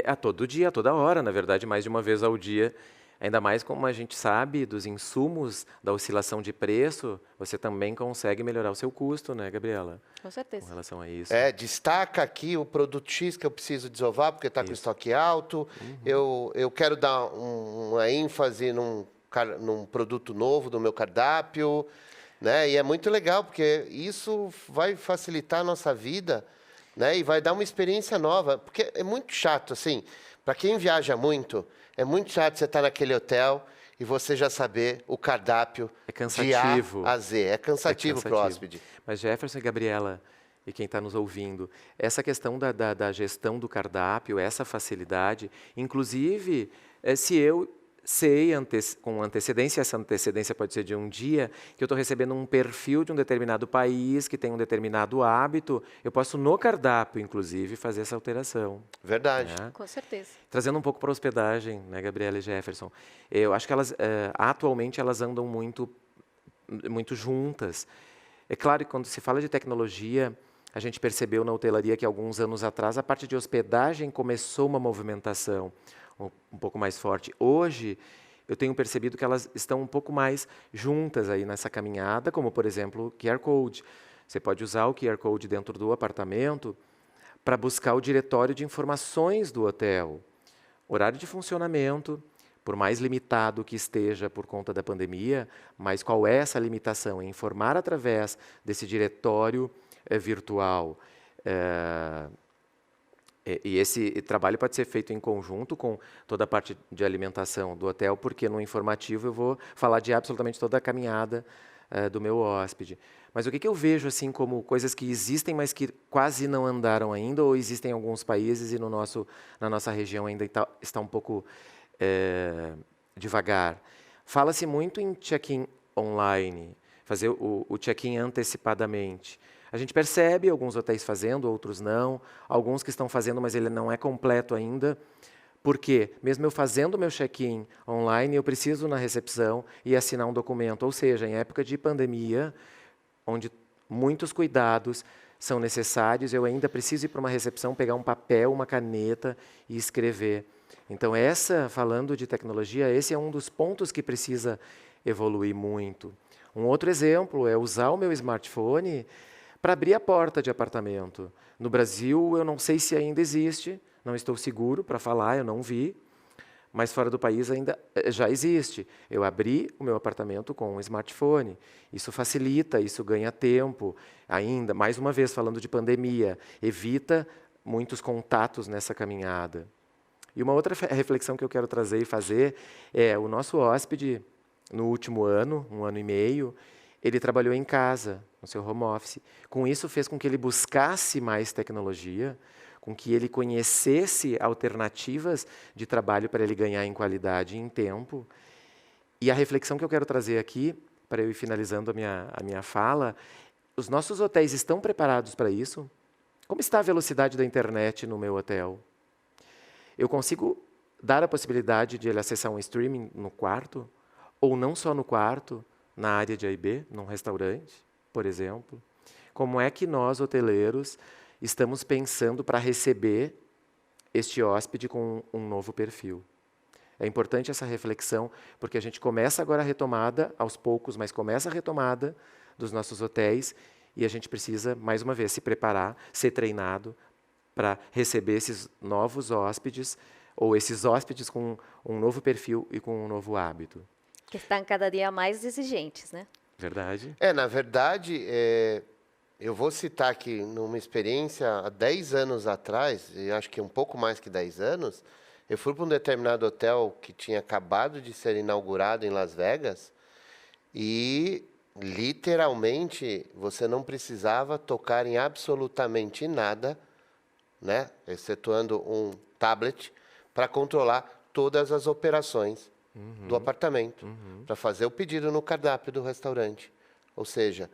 a todo dia, a toda hora, na verdade, mais de uma vez ao dia. Ainda mais como a gente sabe dos insumos, da oscilação de preço, você também consegue melhorar o seu custo, né, Gabriela? Com certeza. Com relação a isso. Destaca aqui o produto X que eu preciso desovar, porque está com estoque alto. Eu quero dar uma ênfase num produto novo do meu cardápio. Né? E é muito legal, porque isso vai facilitar a nossa vida, né? E vai dar uma experiência nova. Porque é muito chato, assim, para quem viaja muito, é muito chato você estar naquele hotel e você já saber o cardápio de A a Z. É cansativo para o hóspede. Mas Jefferson e Gabriela, e quem está nos ouvindo, essa questão da gestão do cardápio, essa facilidade, inclusive, se eu sei com antecedência, essa antecedência pode ser de um dia, que eu estou recebendo um perfil de um determinado país, que tem um determinado hábito, eu posso no cardápio, inclusive, fazer essa alteração. Verdade. Né? Com certeza. Trazendo um pouco para a hospedagem, né, Gabriela e Jefferson, eu acho que elas, atualmente, elas andam muito juntas. É claro que quando se fala de tecnologia, a gente percebeu na hotelaria que alguns anos atrás, a parte de hospedagem começou uma movimentação um pouco mais forte. Hoje, eu tenho percebido que elas estão um pouco mais juntas aí nessa caminhada, como, por exemplo, o QR Code. Você pode usar o QR Code dentro do apartamento para buscar o diretório de informações do hotel. Horário de funcionamento, por mais limitado que esteja por conta da pandemia, mas qual é essa limitação? É informar através desse diretório virtual. E esse trabalho pode ser feito em conjunto com toda a parte de alimentação do hotel, porque no informativo eu vou falar de absolutamente toda a caminhada do meu hóspede. Mas o que eu vejo assim como coisas que existem, mas que quase não andaram ainda, ou existem em alguns países e na nossa região ainda está um pouco devagar. Fala-se muito em check-in online, fazer o check-in antecipadamente. A gente percebe alguns hotéis fazendo, outros não. Alguns que estão fazendo, mas ele não é completo ainda. Porque, mesmo eu fazendo o meu check-in online, eu preciso na recepção e assinar um documento. Ou seja, em época de pandemia, onde muitos cuidados são necessários, eu ainda preciso ir para uma recepção, pegar um papel, uma caneta e escrever. Então, falando de tecnologia, esse é um dos pontos que precisa evoluir muito. Um outro exemplo é usar o meu smartphone para abrir a porta de apartamento. No Brasil, eu não sei se ainda existe, não estou seguro para falar, eu não vi, mas fora do país ainda já existe. Eu abri o meu apartamento com um smartphone. Isso facilita, isso ganha tempo. Ainda, mais uma vez, falando de pandemia, evita muitos contatos nessa caminhada. E uma outra reflexão que eu quero trazer e fazer é o nosso hóspede, no último ano, 1 ano e meio, ele trabalhou em casa, no seu home office. Com isso, fez com que ele buscasse mais tecnologia, com que ele conhecesse alternativas de trabalho para ele ganhar em qualidade e em tempo. E a reflexão que eu quero trazer aqui, para eu ir finalizando a minha fala, os nossos hotéis estão preparados para isso? Como está a velocidade da internet no meu hotel? Eu consigo dar a possibilidade de ele acessar um streaming no quarto? Ou não só no quarto, na área de A&B, num restaurante, por exemplo? Como é que nós, hoteleiros, estamos pensando para receber este hóspede com um novo perfil? É importante essa reflexão, porque a gente começa agora a retomada, aos poucos, mas começa a retomada dos nossos hotéis e a gente precisa, mais uma vez, se preparar, ser treinado para receber esses novos hóspedes ou esses hóspedes com um novo perfil e com um novo hábito. Que estão cada dia mais exigentes, né? Verdade? Na verdade, eu vou citar aqui numa experiência há 10 anos atrás, e acho que um pouco mais que 10 anos, eu fui para um determinado hotel que tinha acabado de ser inaugurado em Las Vegas e, literalmente, você não precisava tocar em absolutamente nada, né, excetuando um tablet, para controlar todas as operações do apartamento, para fazer o pedido no cardápio do restaurante. Ou seja,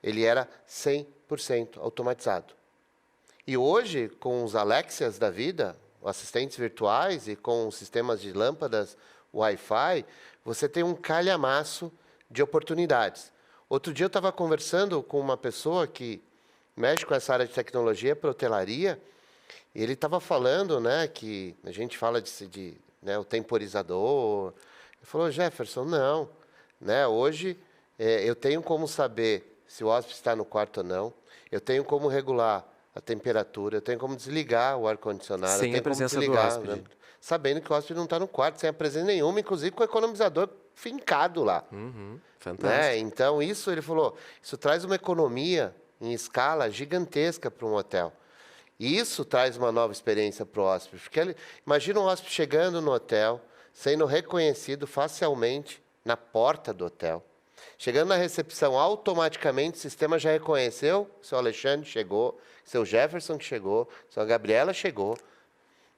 ele era 100% automatizado. E hoje, com os Alexias da vida, assistentes virtuais e com sistemas de lâmpadas Wi-Fi, você tem um calhamaço de oportunidades. Outro dia eu estava conversando com uma pessoa que mexe com essa área de tecnologia para hotelaria, e ele estava falando, né, que a gente fala o temporizador. Ele falou, Jefferson, não. Né, hoje eu tenho como saber se o hóspede está no quarto ou não, eu tenho como regular a temperatura, eu tenho como desligar o ar-condicionado. Sem a presença do hóspede. Né, sabendo que o hóspede não está no quarto, sem a presença nenhuma, inclusive com o economizador fincado lá. Fantástico. Né? Então, isso, ele falou, isso traz uma economia em escala gigantesca para um hotel. E isso traz uma nova experiência para o hóspede. Porque imagina um hóspede chegando no hotel, sendo reconhecido facialmente na porta do hotel. Chegando na recepção, automaticamente o sistema já reconheceu, seu Alexandre chegou, seu Jefferson que chegou, sua Gabriela chegou.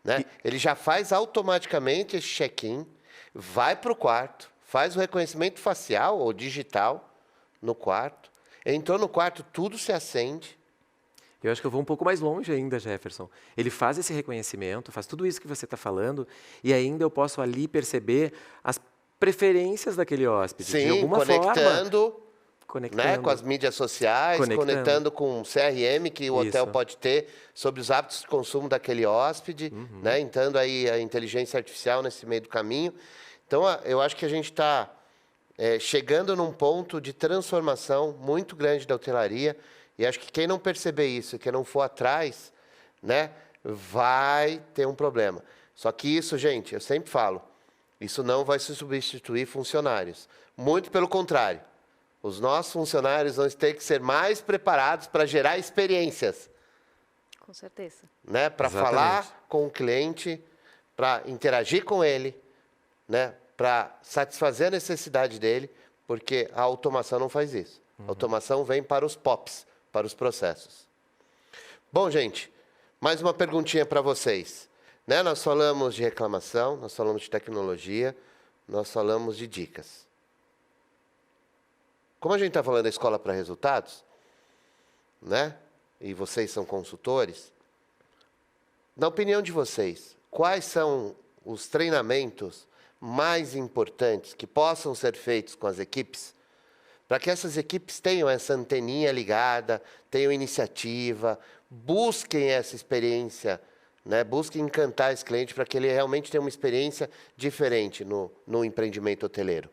Né? Ele já faz automaticamente esse check-in, vai para o quarto, faz o reconhecimento facial ou digital no quarto. Entrou no quarto, tudo se acende. Eu acho que eu vou um pouco mais longe ainda, Jefferson. Ele faz esse reconhecimento, faz tudo isso que você está falando, e ainda eu posso ali perceber as preferências daquele hóspede. Sim, de alguma conectando, forma, né, com as mídias sociais, conectando com o CRM que o hotel pode ter sobre os hábitos de consumo daquele hóspede, né, entrando aí a inteligência artificial nesse meio do caminho. Então, eu acho que a gente está chegando num ponto de transformação muito grande da hotelaria, e acho que quem não perceber isso, quem não for atrás, né, vai ter um problema. Só que isso, gente, eu sempre falo, isso não vai se substituir funcionários. Muito pelo contrário. Os nossos funcionários vão ter que ser mais preparados para gerar experiências. Com certeza. Né, para falar com o cliente, para interagir com ele, né, para satisfazer a necessidade dele, porque a automação não faz isso. A automação vem para os POPs, para os processos. Bom, gente, mais uma perguntinha para vocês. Né? Nós falamos de reclamação, nós falamos de tecnologia, nós falamos de dicas. Como a gente está falando da escola para resultados, né? E vocês são consultores, na opinião de vocês, quais são os treinamentos mais importantes que possam ser feitos com as equipes, para que essas equipes tenham essa anteninha ligada, tenham iniciativa, busquem essa experiência, né? Busquem encantar esse cliente para que ele realmente tenha uma experiência diferente no empreendimento hoteleiro?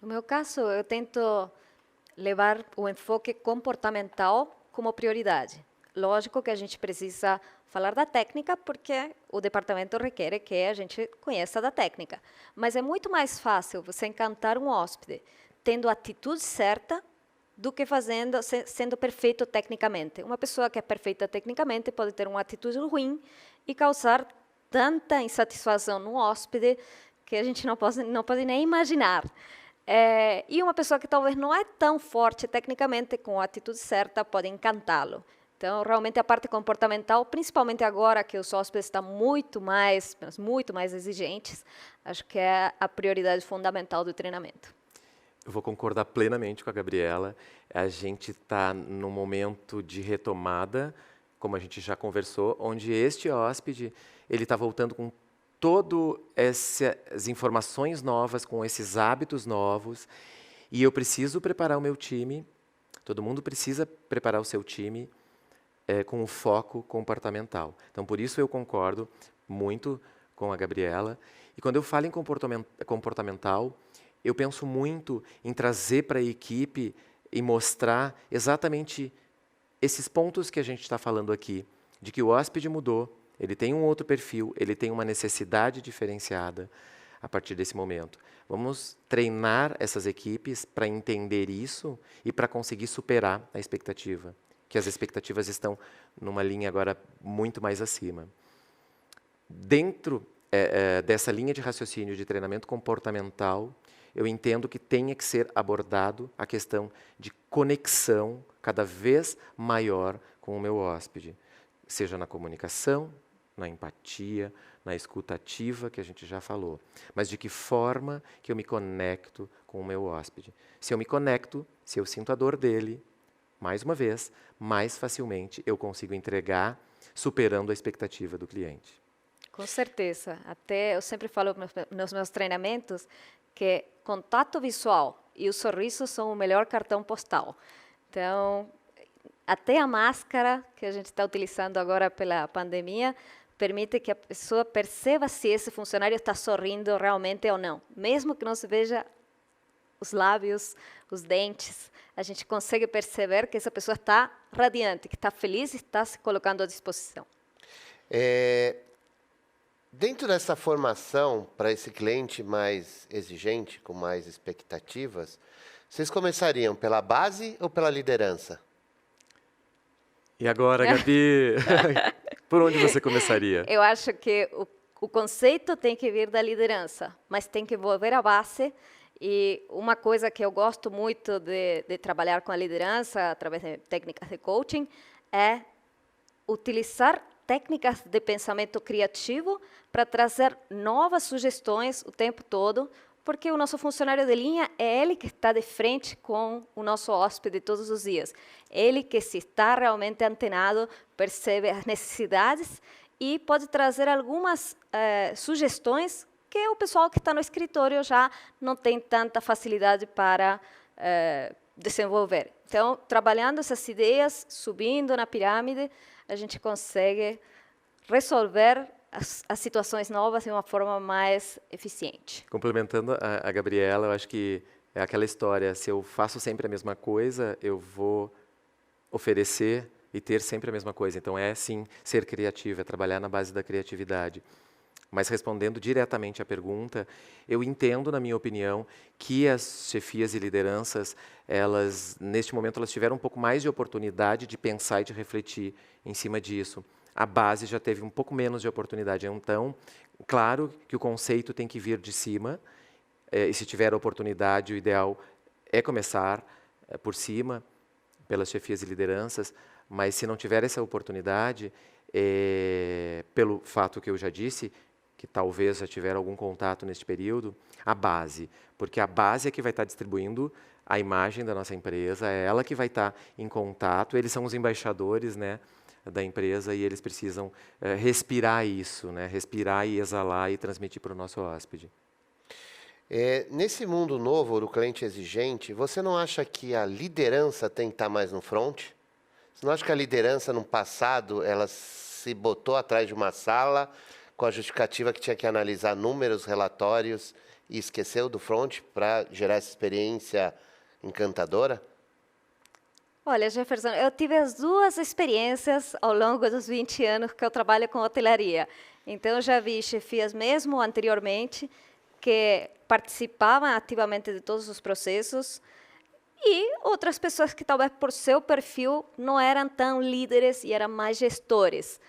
No meu caso, eu tento levar o enfoque comportamental como prioridade. Lógico que a gente precisa falar da técnica, porque o departamento requer que a gente conheça da técnica. Mas é muito mais fácil você encantar um hóspede tendo a atitude certa do que sendo perfeito tecnicamente. Uma pessoa que é perfeita tecnicamente pode ter uma atitude ruim e causar tanta insatisfação no hóspede que a gente não pode nem imaginar. E uma pessoa que talvez não é tão forte tecnicamente, com a atitude certa, pode encantá-lo. Então, realmente, a parte comportamental, principalmente agora que os hóspedes estão muito mais exigentes, acho que é a prioridade fundamental do treinamento. Eu vou concordar plenamente com a Gabriela. A gente está num momento de retomada, como a gente já conversou, onde este hóspede ele está voltando com todas essas informações novas, com esses hábitos novos, E eu preciso preparar o meu time, todo mundo precisa preparar o seu time com o foco comportamental. Então, por isso eu concordo muito com a Gabriela. E quando eu falo em comportamental, eu penso muito em trazer para a equipe e mostrar exatamente esses pontos que a gente está falando aqui, de que o hóspede mudou, ele tem um outro perfil, ele tem uma necessidade diferenciada a partir desse momento. Vamos treinar essas equipes para entender isso e para conseguir superar a expectativa, que as expectativas estão numa linha agora muito mais acima. Dentro dessa linha de raciocínio de treinamento comportamental, eu entendo que tenha que ser abordado a questão de conexão cada vez maior com o meu hóspede, seja na comunicação, na empatia, na escuta ativa, que a gente já falou. Mas de que forma que eu me conecto com o meu hóspede? Se eu me conecto, se eu sinto a dor dele, mais uma vez, mais facilmente eu consigo entregar, superando a expectativa do cliente. Com certeza. Até eu sempre falo nos meus treinamentos que contato visual e o sorriso são o melhor cartão postal. Então, até a máscara que a gente está utilizando agora pela pandemia permite que a pessoa perceba se esse funcionário está sorrindo realmente ou não. Mesmo que não se veja os lábios, os dentes, a gente consegue perceber que essa pessoa está radiante, que está feliz e está se colocando à disposição. Dentro dessa formação para esse cliente mais exigente, com mais expectativas, vocês começariam pela base ou pela liderança? E agora, Gabi, por onde você começaria? Eu acho que o conceito tem que vir da liderança, mas tem que envolver a base. E uma coisa que eu gosto muito de trabalhar com a liderança, através de técnicas de coaching, é utilizar técnicas de pensamento criativo para trazer novas sugestões o tempo todo, porque o nosso funcionário de linha é ele que está de frente com o nosso hóspede todos os dias. Ele que, se está realmente antenado, percebe as necessidades e pode trazer algumas sugestões que o pessoal que está no escritório já não tem tanta facilidade para desenvolver. Então, trabalhando essas ideias, subindo na pirâmide, a gente consegue resolver as situações novas de uma forma mais eficiente. Complementando a Gabriela, eu acho que é aquela história, se eu faço sempre a mesma coisa, eu vou oferecer e ter sempre a mesma coisa. Então, é sim ser criativo, é trabalhar na base da criatividade. Mas respondendo diretamente à pergunta, eu entendo, na minha opinião, que as chefias e lideranças, elas, neste momento, elas tiveram um pouco mais de oportunidade de pensar e de refletir em cima disso. A base já teve um pouco menos de oportunidade. Então, claro que o conceito tem que vir de cima, e se tiver a oportunidade, o ideal é começar por cima, pelas chefias e lideranças, mas se não tiver essa oportunidade, pelo fato que eu já disse, que talvez já tiveram algum contato neste período, a base. Porque a base é que vai estar distribuindo a imagem da nossa empresa, é ela que vai estar em contato, eles são os embaixadores, né, da empresa e eles precisam respirar isso, né, respirar e exalar e transmitir para o nosso hóspede. Nesse mundo novo do cliente exigente, você não acha que a liderança tem que estar mais no front? Você não acha que a liderança, no passado, ela se botou atrás de uma sala com a justificativa que tinha que analisar números, relatórios e esqueceu do front para gerar essa experiência encantadora? Olha, Jefferson, eu tive as duas experiências ao longo dos 20 anos que eu trabalho com hotelaria. Então, eu já vi chefias mesmo anteriormente que participavam ativamente de todos os processos e outras pessoas que talvez por seu perfil não eram tão líderes e eram mais gestores.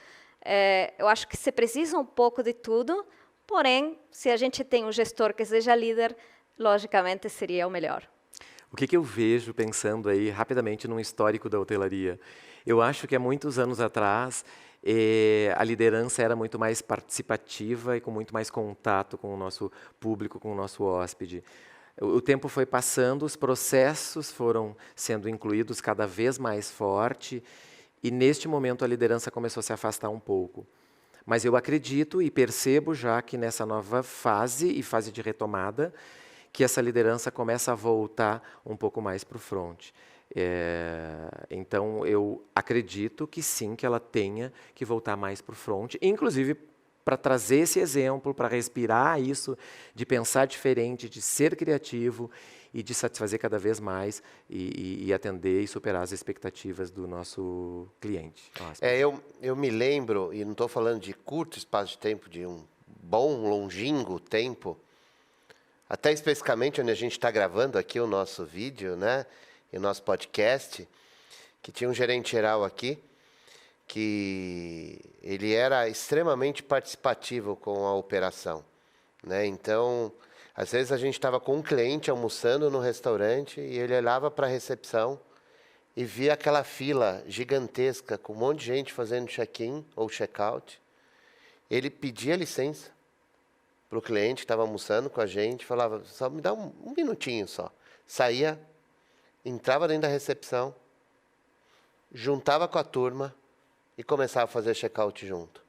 Eu acho que se precisa um pouco de tudo, porém, se a gente tem um gestor que seja líder, logicamente seria o melhor. O que eu vejo, pensando aí rapidamente num histórico da hotelaria? Eu acho que há muitos anos atrás, a liderança era muito mais participativa e com muito mais contato com o nosso público, com o nosso hóspede. O tempo foi passando, os processos foram sendo incluídos cada vez mais forte e, neste momento, a liderança começou a se afastar um pouco. Mas eu acredito e percebo já que nessa nova fase e fase de retomada, que essa liderança começa a voltar um pouco mais para o front. Então, eu acredito que sim, que ela tenha que voltar mais para o front, inclusive para trazer esse exemplo, para respirar isso, de pensar diferente, de ser criativo e de satisfazer cada vez mais e atender e superar as expectativas do nosso cliente. Eu me lembro, e não estou falando de curto espaço de tempo, de um bom, longínquo tempo, até especificamente onde a gente está gravando aqui o nosso vídeo, né, e o nosso podcast, que tinha um gerente geral aqui, que ele era extremamente participativo com a operação, né? Então, às vezes a gente estava com um cliente almoçando no restaurante e ele olhava para a recepção e via aquela fila gigantesca com um monte de gente fazendo check-in ou check-out. Ele pedia licença para o cliente que estava almoçando com a gente, falava, só me dá um minutinho só. Saía, entrava dentro da recepção, juntava com a turma e começava a fazer check-out junto.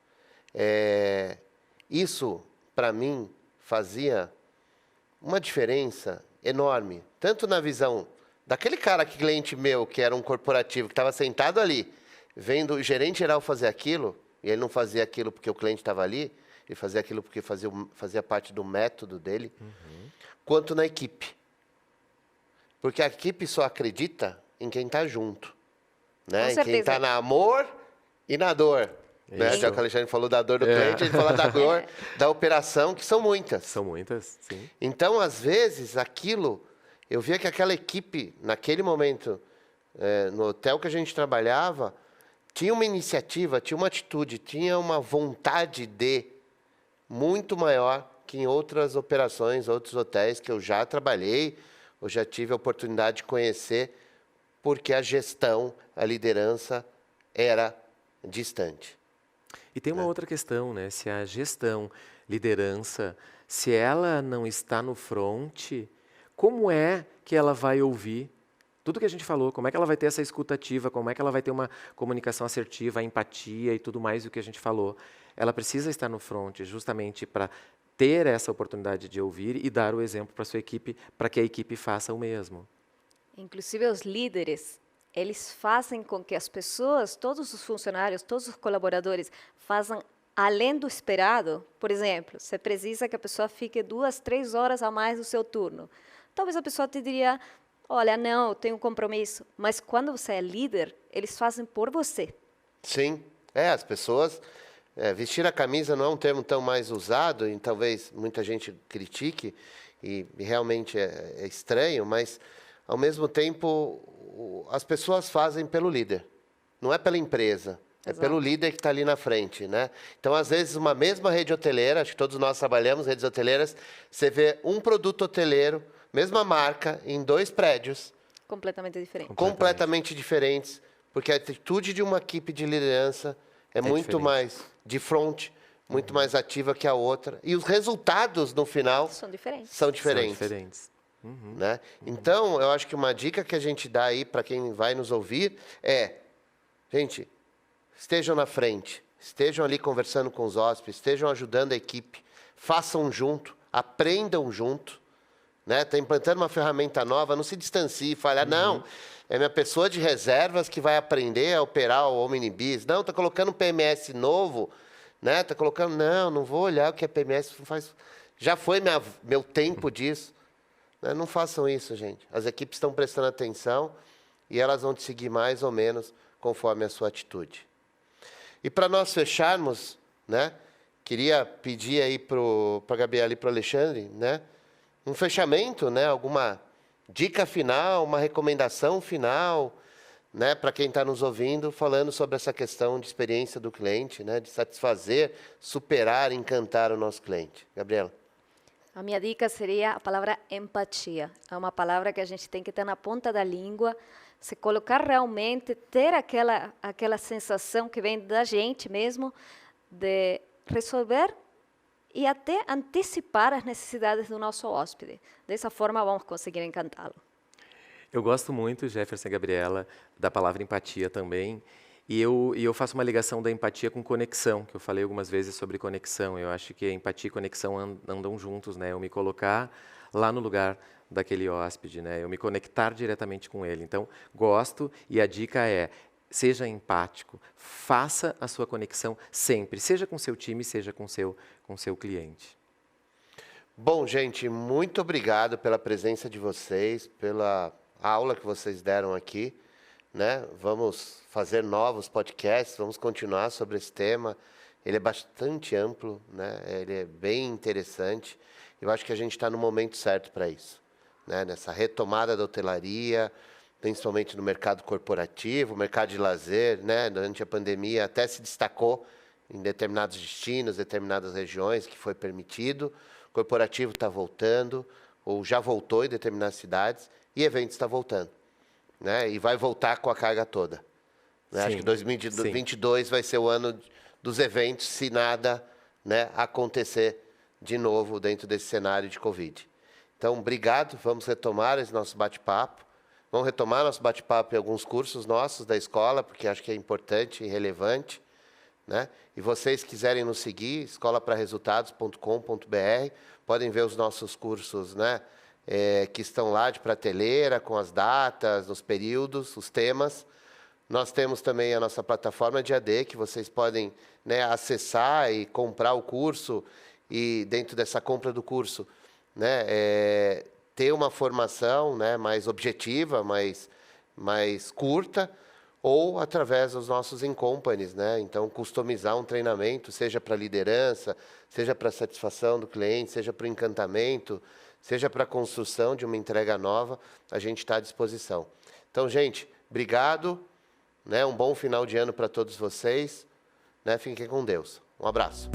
Isso, para mim, fazia uma diferença enorme, tanto na visão daquele cara, cliente meu, que era um corporativo, que estava sentado ali, vendo o gerente geral fazer aquilo, e ele não fazia aquilo porque o cliente estava ali, ele fazia aquilo porque fazia parte do método dele, quanto na equipe. Porque a equipe só acredita em quem está junto, né? Em quem está no amor e na dor. Né? Já que o Alexandre falou da dor do cliente, ele fala da dor da operação, que são muitas. São muitas, sim. Então, às vezes, eu via que aquela equipe, naquele momento, no hotel que a gente trabalhava, tinha uma iniciativa, tinha uma atitude, tinha uma vontade muito maior que em outras operações, outros hotéis que eu já trabalhei, ou já tive a oportunidade de conhecer, porque a gestão, a liderança era distante. E tem uma outra questão, né? Se a gestão, liderança, se ela não está no front, como é que ela vai ouvir tudo que a gente falou? Como é que ela vai ter essa escuta ativa? Como é que ela vai ter uma comunicação assertiva, a empatia e tudo mais do que a gente falou? Ela precisa estar no front justamente para ter essa oportunidade de ouvir e dar o exemplo para a sua equipe, para que a equipe faça o mesmo. Inclusive os líderes, eles fazem com que as pessoas, todos os funcionários, todos os colaboradores, façam além do esperado. Por exemplo, você precisa que a pessoa fique 2, 3 horas a mais do seu turno. Talvez a pessoa te diria, olha, não, eu tenho um compromisso. Mas quando você é líder, eles fazem por você. Sim, as pessoas... vestir a camisa não é um termo tão mais usado, e talvez muita gente critique, e realmente é estranho, mas, ao mesmo tempo, as pessoas fazem pelo líder, não é pela empresa, é pelo líder que está ali na frente, né? Então, às vezes, uma mesma rede hoteleira, acho que todos nós trabalhamos redes hoteleiras, você vê um produto hoteleiro, mesma marca, em 2 prédios. Completamente diferentes. Completamente diferentes, porque a atitude de uma equipe de liderança é muito diferente. mais de front, muito mais ativa que a outra. E os resultados, no final, São diferentes. São diferentes. São diferentes. Né? Então, eu acho que uma dica que a gente dá aí para quem vai nos ouvir gente, estejam na frente, estejam ali conversando com os hóspedes, estejam ajudando a equipe, façam junto, aprendam junto. Né? Está implantando uma ferramenta nova, não se distancie, fale, não, é minha pessoa de reservas que vai aprender a operar o Omnibus. Não, está colocando um PMS novo, né? Está colocando, não vou olhar o que é PMS faz. Já foi meu tempo disso. Né? Não façam isso, gente. As equipes estão prestando atenção e elas vão te seguir mais ou menos conforme a sua atitude. E para nós fecharmos, né? Queria pedir aí para a Gabriela e para o Alexandre, né? Um fechamento, né? Alguma dica final, uma recomendação final, né? Para quem está nos ouvindo, falando sobre essa questão de experiência do cliente, né? De satisfazer, superar, encantar o nosso cliente. Gabriela. A minha dica seria a palavra empatia. É uma palavra que a gente tem que ter na ponta da língua, se colocar realmente, ter aquela sensação que vem da gente mesmo, de resolver e até antecipar as necessidades do nosso hóspede. Dessa forma, vamos conseguir encantá-lo. Eu gosto muito, Jefferson e Gabriela, da palavra empatia também. E eu faço uma ligação da empatia com conexão, que eu falei algumas vezes sobre conexão. Eu acho que a empatia e conexão andam juntos, né? Eu me colocar lá no lugar daquele hóspede, né? Eu me conectar diretamente com ele. Então, gosto, e a dica é: seja empático, faça a sua conexão sempre, seja com seu time, seja com seu cliente. Bom, gente, muito obrigado pela presença de vocês, pela aula que vocês deram aqui, né? Vamos fazer novos podcasts, vamos continuar sobre esse tema. Ele é bastante amplo, né? Ele é bem interessante. Eu acho que a gente está no momento certo para isso, né? Nessa retomada da hotelaria, principalmente no mercado corporativo, mercado de lazer, né? Durante a pandemia até se destacou em determinados destinos, determinadas regiões que foi permitido. O corporativo está voltando, ou já voltou em determinadas cidades, e eventos está voltando, né? E vai voltar com a carga toda, né? Acho que 2022 vai ser o ano dos eventos, se nada, né, acontecer de novo dentro desse cenário de Covid. Então, obrigado, vamos retomar esse nosso bate-papo. Vamos retomar nosso bate-papo em alguns cursos nossos da escola, porque acho que é importante e relevante, né? E vocês quiserem nos seguir, escolapraresultados.com.br, podem ver os nossos cursos, né, que estão lá de prateleira, com as datas, os períodos, os temas. Nós temos também a nossa plataforma de AD, que vocês podem, né, acessar e comprar o curso, e dentro dessa compra do curso, né, ter uma formação, né, mais objetiva, mais curta, ou através dos nossos in-companies, né? Então, customizar um treinamento, seja para liderança, seja para satisfação do cliente, seja para o encantamento, seja para a construção de uma entrega nova, a gente está à disposição. Então, gente, obrigado, né? Um bom final de ano para todos vocês, né? Fiquem com Deus. Um abraço.